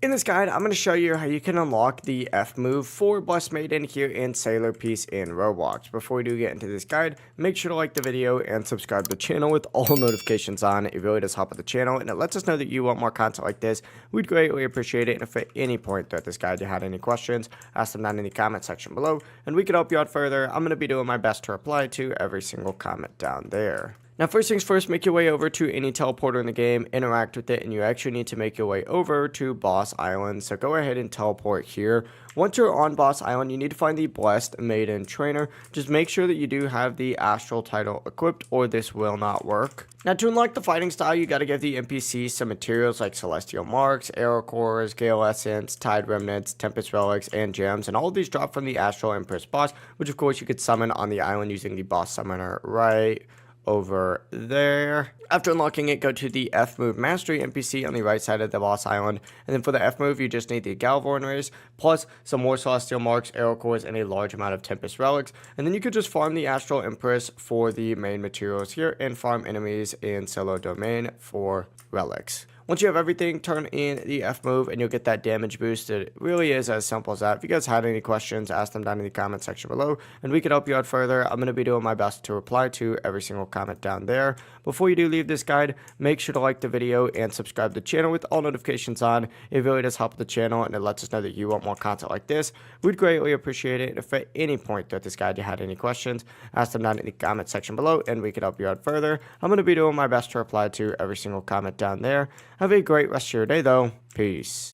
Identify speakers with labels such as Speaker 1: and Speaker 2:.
Speaker 1: In this guide, I'm going to show you how you can unlock the F move for Blessed Maiden here in Sailor Peace in Roblox. Before we do get into this guide, make sure to like the video and subscribe to the channel with all notifications on. It really does help with the channel and it lets us know that you want more content like this. We'd greatly appreciate it. And if at any point throughout this guide you had any questions, ask them down in the comment section below and we can help you out further. I'm going to be doing my best to reply to every single comment down there. Now, first things first, make your way over to any teleporter in the game, interact with it, and you actually need to make your way over to Boss Island. So go ahead and teleport here. Once you're on Boss Island, you need to find the Blessed Maiden Trainer. Just make sure that you do have the Astral title equipped or this will not work. Now, to unlock the fighting style, you got to give the NPC some materials like Celestial Marks, Arrow Cores, Gale Essence, Tide Remnants, Tempest Relics, and Gems. And all of these drop from the Astral Empress boss, which of course you could summon on the island using the boss summoner right over there. After unlocking it, go to the F move mastery NPC on the right side of the boss island, and then for the F move you just need the Galvorn rays plus some more Celestial Marks, Arrow Cores, and a large amount of Tempest Relics, and then you could just farm the Astral Empress for the main materials here and farm enemies in Solo Domain for relics. Once you have everything, turn in the F move and you'll get that damage boost. It really is as simple as that. If you guys had any questions, ask them down in the comment section below and we can help you out further. I'm going to be doing my best to reply to every single comment down there. Before you do leave this guide, make sure to like the video and subscribe to the channel with all notifications on. It really does help the channel and it lets us know that you want more content like this. We'd greatly appreciate it. And if at any point throughout this guide you had any questions, ask them down in the comment section below and we can help you out further. I'm going to be doing my best to reply to every single comment down there. Have a great rest of your day, though. Peace.